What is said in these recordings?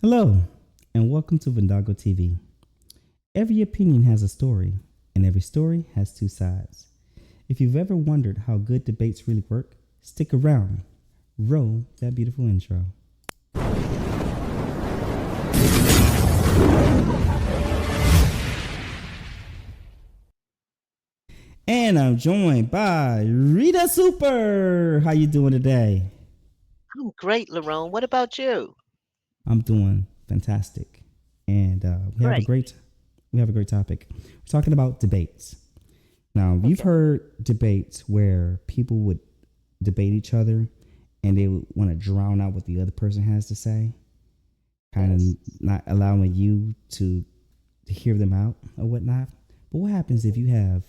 Hello, and welcome to Vendago TV. Every opinion has a story, and every story has two sides. If you've ever wondered how good debates really work, stick around. Roll that beautiful intro. And I'm joined by Rita Super. How you doing today? I'm great, Lerone. What about you? I'm doing fantastic, and Great. we have a great topic. We're talking about debates. Now, you've Okay. heard debates where people would debate each other, and they would want to drown out what the other person has to say, kind Yes. of not allowing you to hear them out or whatnot. But what happens if you have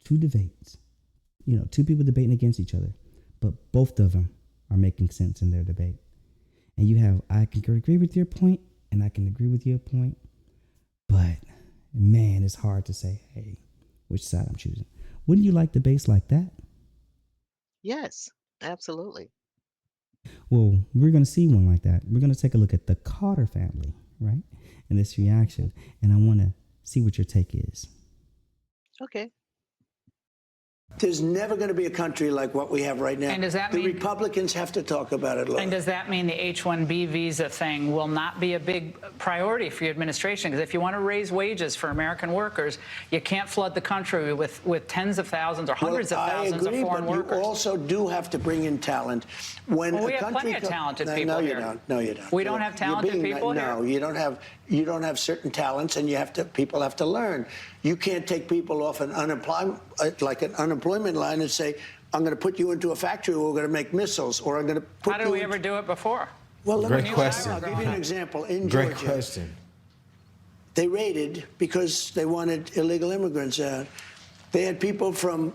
two debates? You know, two people debating against each other, but both of them are making sense in their debate. And you have, I can agree with your point, and I can agree with your point, but man, it's hard to say, hey, which side I'm choosing. Wouldn't you like debates like that? Yes, absolutely. Well, we're going to see one like that. We're going to take a look at the Carter family, right? And this reaction. And I want to see what your take is. Okay. There's never going to be a country like what we have right now. And does that the mean- Republicans have to talk about it, Laura. And does that mean the H-1B visa thing will not be a big priority for your administration? Because if you want to raise wages for American workers, you can't flood the country with tens of thousands or hundreds of thousands of foreign but workers. You also do have to bring in talent. When Well, we a have country plenty of talented no, people no, here. you don't. No, you don't. We don't have You're talented being- people here? No, you don't have. You don't have certain talents, and people have to learn. You can't take people off an unemployment line and say, I'm going to put you into a factory where we're going to make missiles, or I'm going to put How did you we in- ever do it before? Well, let Great me question. I'll give you an example. In Great Georgia, question. they raided because they wanted illegal immigrants out. They had people from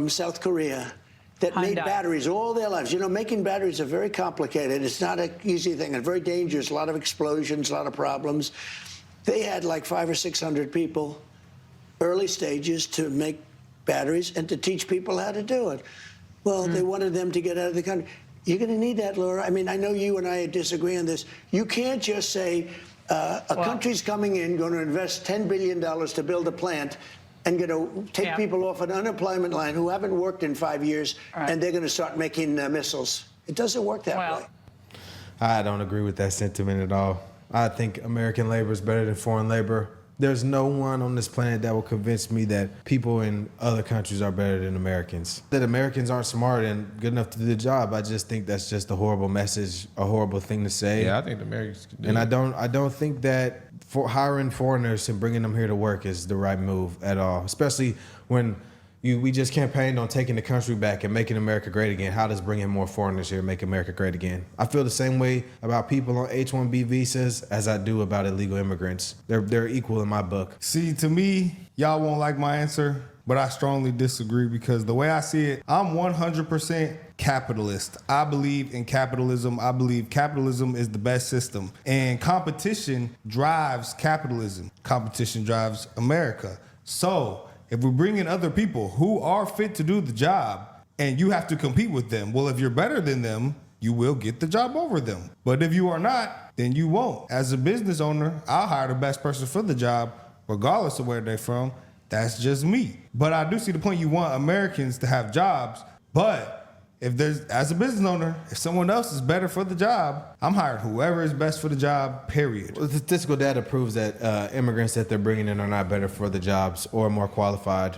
South Korea that made Hyundai. batteries all their lives. You know, making batteries are very complicated. It's not an easy thing and very dangerous. A lot of explosions, a lot of problems. They had like 500 or 600 people, early stages, to make batteries and to teach people how to do it. Well, they wanted them to get out of the country. You're going to need that, Laura. I mean, I know you and I disagree on this. You can't just say a country's coming in, going to invest $10 billion to build a plant, and going to take people off an unemployment line who haven't worked in 5 years, and they're going to start making missiles. It doesn't work that way. I don't agree with that sentiment at all. I think American labor is better than foreign labor. There's no one on this planet that will convince me that people in other countries are better than Americans. That Americans aren't smart and good enough to do the job. I just think that's just a horrible message, a horrible thing to say. Yeah, I think the Americans can do And it. I don't think that for hiring foreigners and bringing them here to work is the right move at all. Especially when we just campaigned on taking the country back and making America great again. How does bringing more foreigners here make America great again? I feel the same way about people on H-1B visas as I do about illegal immigrants. They're equal in my book. See, to me, y'all won't like my answer, but I strongly disagree because the way I see it, I'm 100% capitalist. I believe in capitalism. I believe capitalism is the best system. And competition drives capitalism. Competition drives America. So if we bring in other people who are fit to do the job and you have to compete with them, well, if you're better than them, you will get the job over them. But if you are not, then you won't. As a business owner, I'll hire the best person for the job, regardless of where they're from. That's just me. But I do see the point. You want Americans to have jobs, but if there's, as a business owner, if someone else is better for the job, I'm hiring whoever is best for the job, period. Well, the statistical data proves that immigrants that they're bringing in are not better for the jobs or more qualified.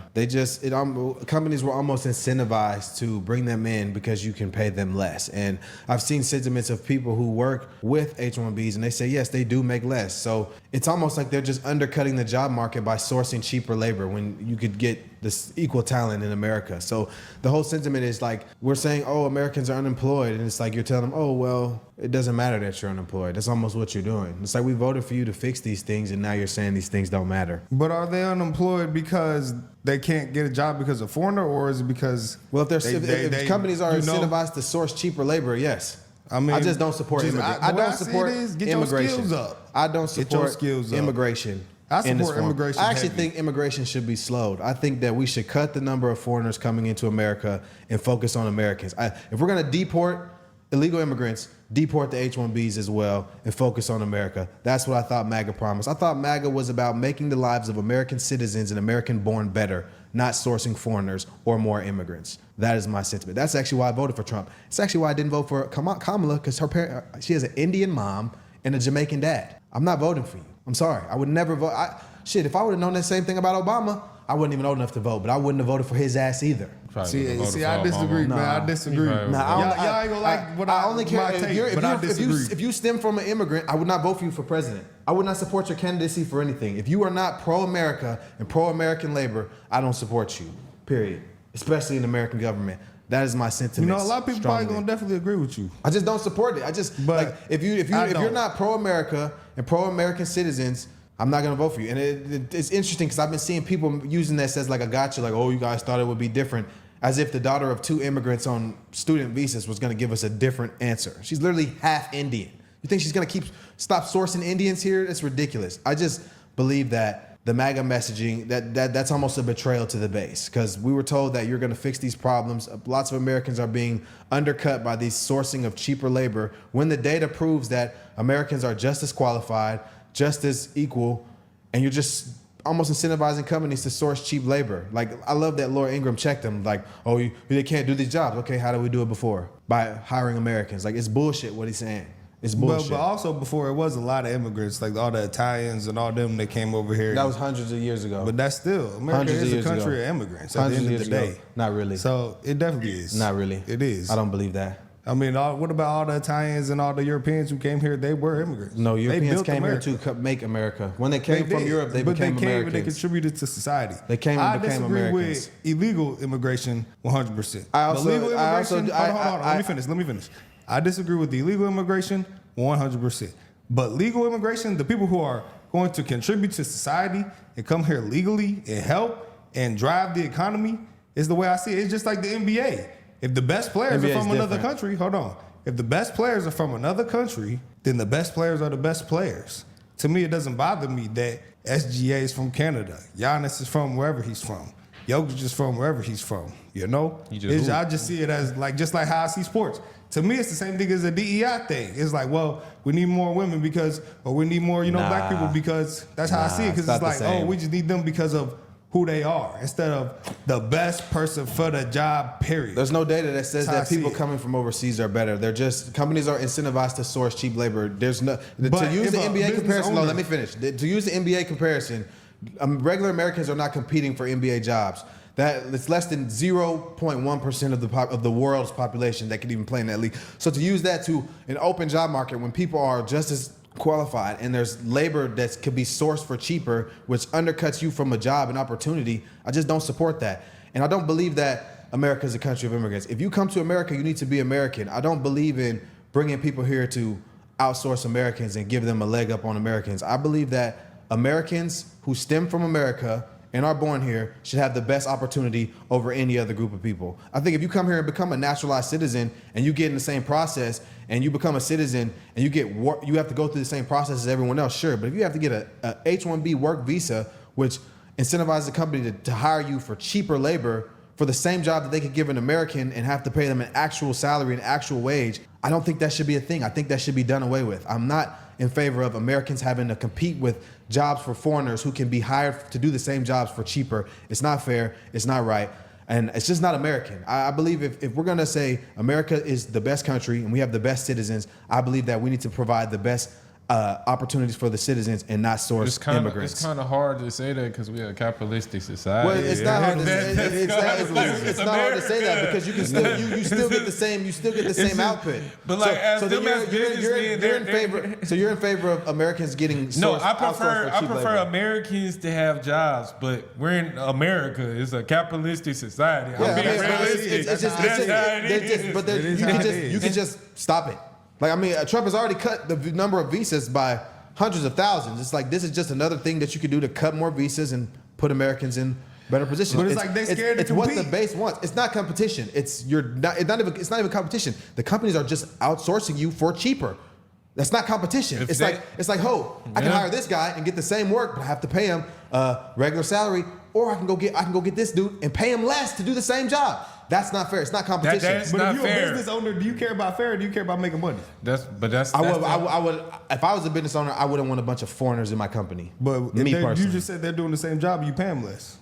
Companies were almost incentivized to bring them in because you can pay them less. And I've seen sentiments of people who work with H-1Bs and they say, yes, they do make less. So it's almost like they're just undercutting the job market by sourcing cheaper labor when you could get this equal talent in America. So the whole sentiment is like, we're saying, oh, Americans are unemployed. And it's like, you're telling them, oh, well, it doesn't matter that you're unemployed. That's almost what you're doing. It's like, we voted for you to fix these things, and now you're saying these things don't matter. But are they unemployed because they can't get a job because of foreigner, or is it because Well, if companies are incentivized to source cheaper labor, yes. I mean, I just don't support immigration. I don't support get immigration. Your skills up. I don't Get your support skills up. immigration. I in this support form. immigration I actually heavy. think immigration should be slowed. I think that we should cut the number of foreigners coming into America and focus on Americans. If we're going to deport illegal immigrants, deport the H-1Bs as well, and focus on America. That's what I thought MAGA promised. I thought MAGA was about making the lives of American citizens and American-born better, not sourcing foreigners or more immigrants. That is my sentiment. That's actually why I voted for Trump. It's actually why I didn't vote for Kamala, because she has an Indian mom and a Jamaican dad. I'm not voting for you. I'm sorry. I would never vote. If I would have known the same thing about Obama, I wasn't even old enough to vote, but I wouldn't have voted for his ass either. See, I disagree, man. I disagree. Y'all ain't gonna like what I only care take, if you stem from an immigrant, I would not vote for you for president. I would not support your candidacy for anything. If you are not pro-America and pro-American labor, I don't support you. Period. Especially in the American government. That is my sentiment. You know, a lot of people probably gonna definitely agree with you. I just don't support it. If you're not pro-America and pro-American citizens, I'm not gonna vote for you. And it's interesting because I've been seeing people using this as like a gotcha, like, oh, you guys thought it would be different, as if the daughter of 2 immigrants on student visas was gonna give us a different answer. She's literally half Indian. You think she's gonna stop sourcing Indians here? That's ridiculous. I just believe that the MAGA messaging, that's almost a betrayal to the base, because we were told that you're gonna fix these problems. Lots of Americans are being undercut by these sourcing of cheaper labor when the data proves that Americans are just as qualified, just as equal, and you're just almost incentivizing companies to source cheap labor. Like, I love that Laura Ingraham checked them, like, oh, they can't do these jobs. Okay, how did we do it before? By hiring Americans. Like, it's bullshit what he's saying. It's bullshit. But also before, it was a lot of immigrants, like all the Italians and all them that came over here. That was hundreds of years ago. But that's still, America is a country of immigrants at the end of the day. Not really. So it definitely is. Not really. It is. I don't believe that. I mean, what about all the Italians and all the Europeans who came here? They were immigrants. No, Europeans came here to make America. When they came from Europe, they became Americans. But they contributed to society. They came and became Americans. I disagree with illegal immigration 100%. Let me finish. I disagree with the illegal immigration 100%. But legal immigration, the people who are going to contribute to society and come here legally and help and drive the economy, is the way I see it. It's just like the NBA. If the best players are from another country, If the best players are from another country, then the best players are the best players. To me, it doesn't bother me that SGA is from Canada. Giannis is from wherever he's from. Jokic is from wherever he's from. You know? I just see it as just like how I see sports. To me, it's the same thing as a DEI thing. It's like, well, we need more women or we need more, black people because that's how I see it. Because it's like, oh, we just need them because of who they are instead of the best person for the job, period. There's no data that says that people coming from overseas are better. They're just, companies are incentivized to source cheap labor. There's no, to use the NBA comparison, let me finish. To use the NBA comparison, regular Americans are not competing for NBA jobs. It's less than 0.1% of the world's population that can even play in that league. So to use that to an open job market when people are just as qualified and there's labor that could be sourced for cheaper, which undercuts you from a job and opportunity, I just don't support that. And I don't believe that America is a country of immigrants. If you come to America, you need to be American. I don't believe in bringing people here to outsource Americans and give them a leg up on Americans. I believe that Americans who stem from America and are born here should have the best opportunity over any other group of people. I think if you come here and become a naturalized citizen and you get in the same process and you become a citizen and you have to go through the same process as everyone else, sure. But if you have to get a H-1B work visa, which incentivizes the company to hire you for cheaper labor for the same job that they could give an American and have to pay them an actual salary and actual wage, I don't think that should be a thing. I think that should be done away with. I'm not in favor of Americans having to compete with jobs for foreigners who can be hired to do the same jobs for cheaper. It's not fair. It's not right. And it's just not American. I believe if we're going to say America is the best country and we have the best citizens, I believe that we need to provide the best opportunities for the citizens and not source immigrants. It's kind of hard to say that because we're a capitalistic society. Well, it's not hard to say. It's not hard to say that because you can still you still get the same output. But you're in favor of Americans getting sourced. No, I prefer Americans to have jobs, but we're in America. It's a capitalistic society. I'm being realistic. You can just stop it. Like, I mean, Trump has already cut the number of visas by hundreds of thousands. It's like, this is just another thing that you could do to cut more visas and put Americans in better positions. But it's like they're scared to compete. It's what the base wants. It's not competition. It's not even competition. The companies are just outsourcing you for cheaper. That's not competition. It's like, I can hire this guy and get the same work, but I have to pay him a regular salary, or I can go get this dude and pay him less to do the same job. That's not fair. It's not competition. That's But not if you're fair. a business owner, do you care about fair or do you care about making money? I would, if I was a business owner, I wouldn't want a bunch of foreigners in my company. But me you personally, just said they're doing the same job, you pay them less.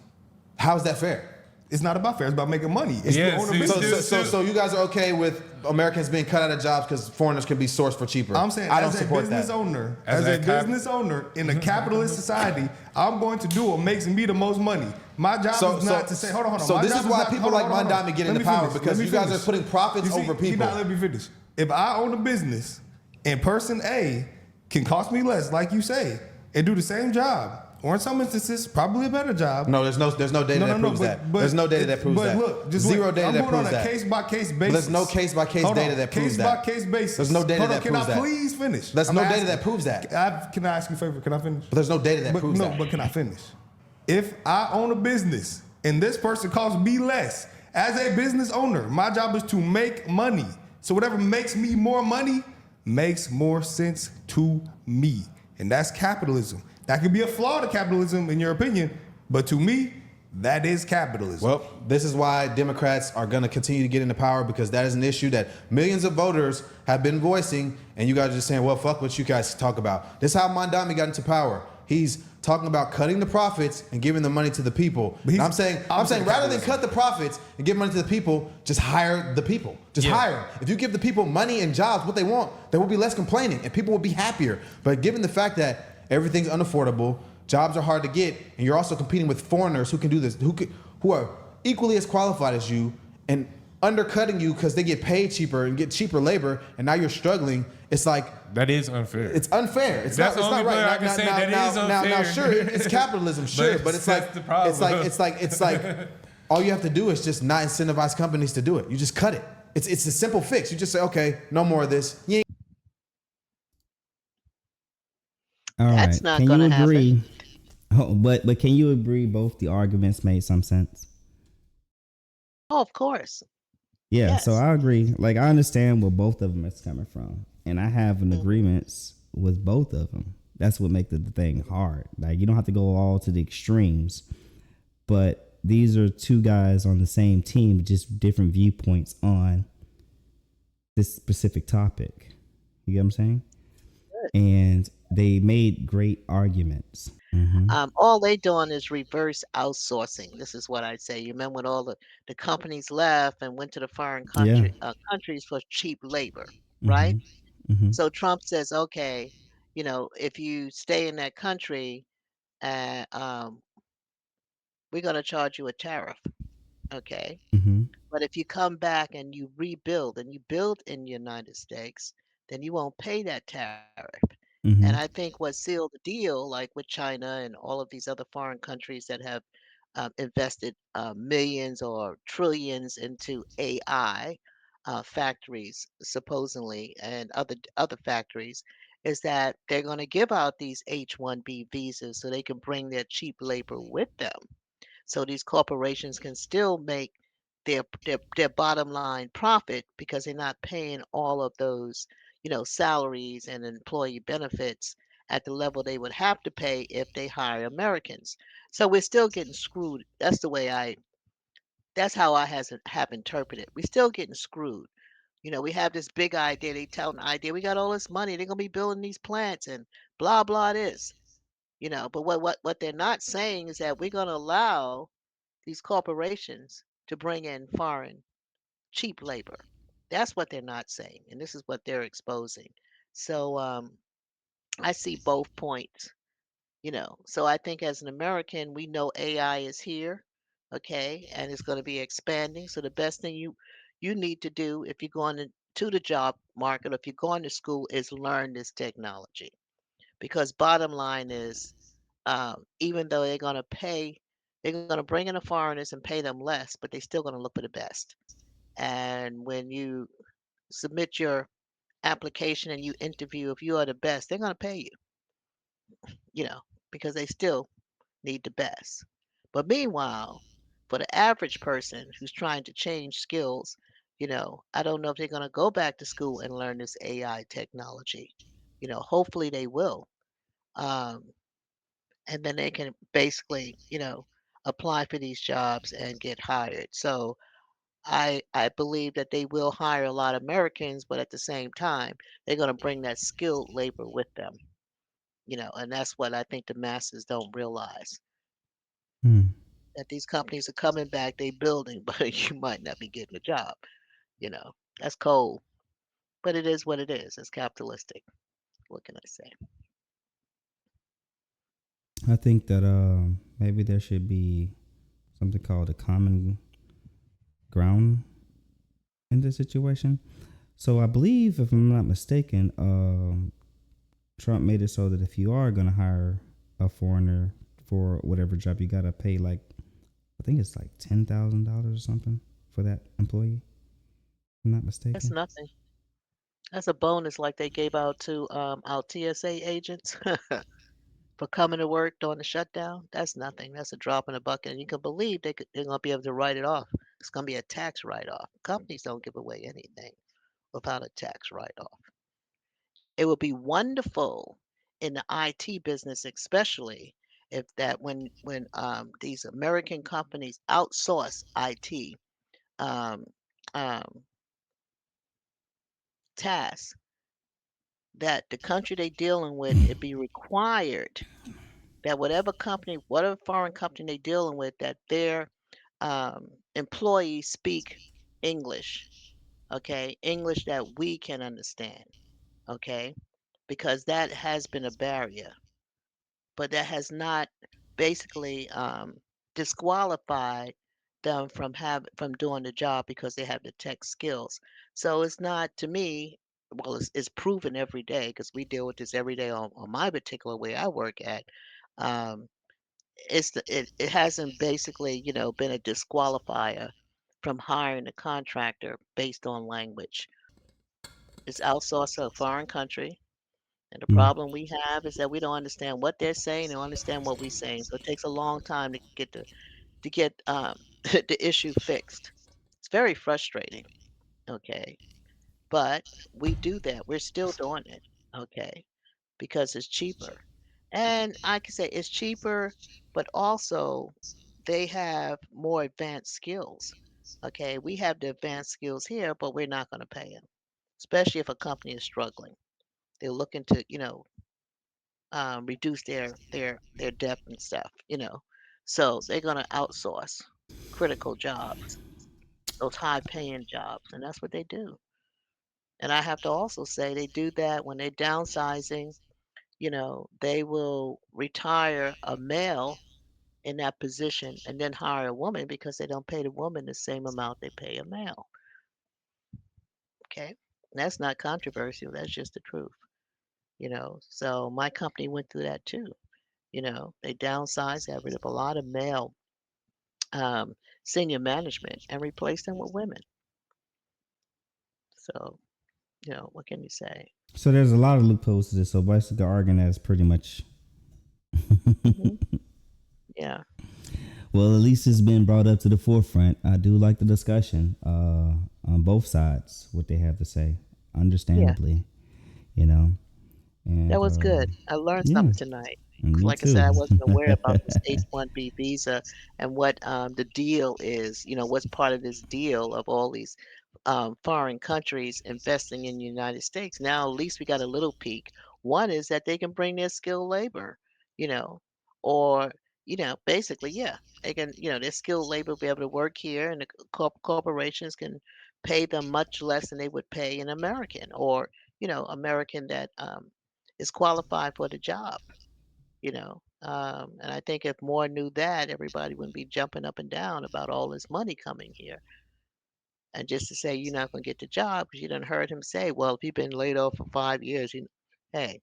how is that fair? It's not about fair. It's about making money. It's Yeah, the owner see, business. So you guys are okay with Americans being cut out of jobs because foreigners can be sourced for cheaper? I'm saying I don't as a support business that. owner, As as a a business owner in a capitalist society, I'm going to do what makes me the most money. My job is not to say, hold on. So My this job is why not- people hold on, like hold on. Mondami get Let into me power finish. because Let me you guys finish. are putting profits You see, over you're people. not letting me finish. If I own a business and person A can cost me less, like you say, and do the same job, or in some instances, probably a better job. No, there's no data that proves that. There's no data that proves that. But look, just zero wait. data I'm that going proves on a that. case by case basis. But there's no case by case data that proves that. Case by case basis. There's no data Hold on, that proves Can that. I please finish? There's I'm no asking. data that proves that. Can I ask you a favor? Can I finish? But there's no data that proves that. But can I finish? If I own a business and this person costs me less, as a business owner, my job is to make money. So whatever makes me more money makes more sense to me. And that's capitalism. That could be a flaw to capitalism in your opinion, but to me, that is capitalism. Well, this is why Democrats are going to continue to get into power, because that is an issue that millions of voters have been voicing, and you guys are just saying, well, fuck what you guys talk about. This is how Mondami got into power. He's talking about cutting the profits and giving the money to the people. And I'm saying rather than cut the profits and give money to the people, just hire the people. Just hire them. If you give the people money and jobs, what they want, there will be less complaining and people will be happier. But given the fact that everything's unaffordable, jobs are hard to get, and you're also competing with foreigners who can do this, who are equally as qualified as you, and undercutting you because they get paid cheaper and get cheaper labor, and now you're struggling. It's like that is unfair. It's unfair. It's That's not. It's the only not right. way I can say that is unfair. Now, sure, it's capitalism, sure, but it's like the problem. it's like all you have to do is just not incentivize companies to do it. You just cut it. It's a simple fix. You just say, okay, no more of this. You ain't All That's right. not Can gonna you happen. agree? Oh, but can you agree both the arguments made some sense? Oh, of course. Yeah, so Yes. I agree. Like I understand where both of them is coming from, and I have an agreements with both of them. That's what makes the thing hard. Like you don't have to go all to the extremes, but these are two guys on the same team, just different viewpoints on this specific topic. You get what I'm saying? And they made great arguments. All they doing is reverse outsourcing. This is what I say. You remember when all the companies left and went to the foreign Yeah. countries for cheap labor, Mhm. right? Mhm. So Trump says, okay, if you stay in that country, uh, we're going to charge you a tariff, okay? Mhm. But if you come back and you rebuild and you build in the United States, then you won't pay that tariff. And Mhm. I think what sealed the deal, like with China and all of these other foreign countries that have invested millions or trillions into AI factories, supposedly, and other factories, is that they're going to give out these H-1B visas so they can bring their cheap labor with them so these corporations can still make their bottom line profit because they're not paying all of those salaries and employee benefits at the level they would have to pay if they hire Americans. So we're still getting screwed. That's how I have interpreted. We're still getting screwed. We have this big idea. They tell an idea. We got all this money. They're gonna be building these plants and blah blah this. But what they're not saying is that we're gonna allow these corporations to bring in foreign cheap labor. That's what they're not saying, and this is what they're exposing. So I see both points. So I think as an American, we know AI is here, okay, and it's going to be expanding. So the best thing you need to do if you're going to the job market or if you're going to school is learn this technology. Because bottom line is, even though they're going to bring in the foreigners and pay them less, but they're still going to look for the best. And when you submit your application and you interview, if you are the best, they're going to pay you, you know, because they still need the best. But meanwhile, for the average person who's trying to change skills, I don't know if they're going to go back to school and learn this AI technology. Hopefully they will. Um, and then they can basically, apply for these jobs and get hired. So I believe that they will hire a lot of Americans, but at the same time, they're going to bring that skilled labor with them, and that's what I think the masses don't realize, Hmm. that these companies are coming back, they building, but you might not be getting a job, you know. That's cold, but it is what it is. It's capitalistic. What can I say? I think that maybe there should be something called a common ground in this situation. So I believe, if I'm not mistaken, Trump made it so that if you are going to hire a foreigner for whatever job, you got to pay like, I think it's like $10,000 or something for that employee. If I'm not That's mistaken. nothing. That's a bonus like they gave out to our TSA agents for coming to work during the shutdown. That's nothing. That's a drop in the bucket. And you can believe they're going to be able to write it off. It's going to be a tax write off. Companies don't give away anything without a tax write off. It would be wonderful in the IT business, especially if that when these American companies outsource IT um, um, tasks, that the country they dealing with, it be required that whatever foreign company they dealing with, that their employees speak English, okay? English that we can understand, okay? Because that has been a barrier, but that has not basically disqualified them from doing the job because they have the tech skills. So it's not, to me, well, it's proven every day because we deal with this every day on my particular way I work at. Um, it hasn't basically, been a disqualifier from hiring a contractor based on language. It's outsourced to a foreign country. And the Mm. problem we have is that we don't understand what they're saying or understand what we're saying. So it takes a long time to get the issue fixed. It's very frustrating. Okay, but we do that. We're still doing it. Okay, because it's cheaper, and I can say it's cheaper, but also they have more advanced skills. Okay, we have the advanced skills here, but we're not going to pay them, especially if a company is struggling. They're looking to, reduce their debt and stuff, So they're gonna outsource critical jobs, those high paying jobs, and that's what they do. And I have to also say they do that when they're downsizing, they will retire a male in that position and then hire a woman because they don't pay the woman the same amount they pay a male. Okay. And that's not controversial, that's just the truth, So my company went through that too. They downsized, got rid of a lot of male um, senior management and replaced them with women. So, what can you say? So there's a lot of loopholes to this. So basically, arguing that's pretty much. Hmm. Yeah. Well, at least it's been brought up to the forefront. I do like the discussion on both sides, what they have to say, Yeah. understandably, you know. And That was good. I learned yeah, something tonight. and 'Cause me like I said, too. I wasn't aware about this H-1B visa and what the deal is, what's part of this deal of all these foreign countries investing in the United States. Now, at least we got a little peek. One is that they can bring their skilled labor, you know, or, basically, yeah, they can, their skilled labor will be able to work here and the corporations can pay them much less than they would pay an American or, American that is qualified for the job, and I think if more knew that, everybody wouldn't be jumping up and down about all this money coming here. And just to say you're not going to get the job because you done heard him say, well, if you've been laid off for 5 years, hey,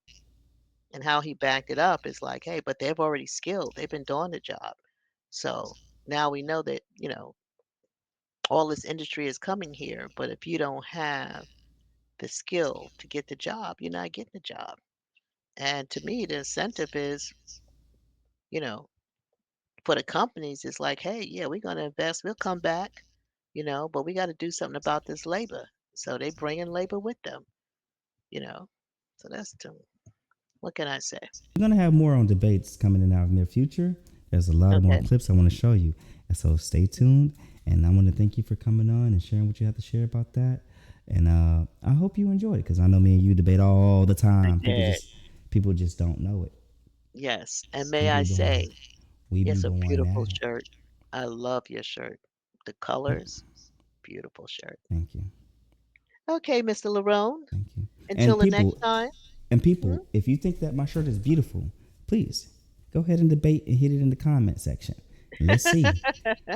and how he backed it up is like, hey, but they've already skilled. They've been doing the job. So now we know that, all this industry is coming here. But if you don't have the skill to get the job, you're not getting the job. And to me, the incentive is, you know, for the companies, it's like, hey, yeah, we're going to invest. We'll come back, but we got to do something about this labor. So they bring in labor with them, you know. So what can I say? We're gonna have more on debates coming in our near future. There's a lot of more Okay. clips I want to show you, and so stay tuned. And I want to thank you for coming on and sharing what you have to share about that. And I hope you enjoyed it, because I know me and you debate all the time. People just don't know it. Yes. And may I say, We be it's a going beautiful at it. shirt. I love your shirt. The colors, beautiful shirt. Thank you. Okay, Mr. Larone. Thank you. Until And the people, next time. if you think that my shirt is beautiful, please go ahead and debate and hit it in the comment section. Let's see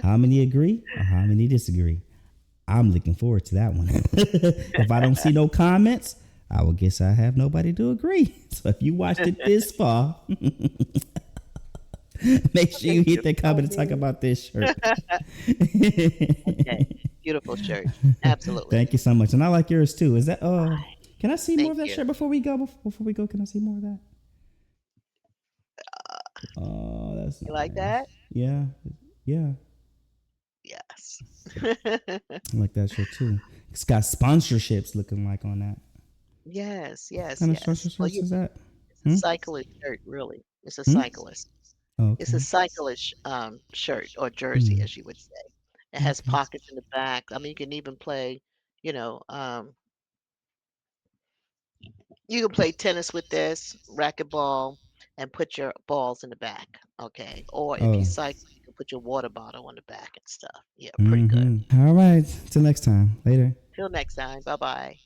how many agree or how many disagree. I'm looking forward to that one. If I don't see no comments, I will guess I have nobody to agree. So if you watched it this far, make sure you hit that comment and talk about this shirt. Okay. Beautiful shirt. Absolutely. Thank you so much. And I like yours too. Is that can I see more of Thank that you. shirt before we go? Before we go, can I see more of that? Oh, that's You like nice. that? Yeah. Yeah. Yes. I like that shirt too. It's got sponsorships looking like on that. Yes, What yes, kind of yes. Well, sponsorships is that? it's a cyclist shirt, really. It's a Hmm? cyclist. Oh, It's a okay. cyclist shirt or jersey, Mm, as you would say. It has okay. pockets in the back. I mean, you can even play, you know, you can play tennis with this, racquetball, and put your balls in the back. Okay. Or if you Oh. cycle, you can put your water bottle on the back and stuff. Yeah, pretty good. Mm-hmm. All right. Till next time. Later. Till next time. Bye bye.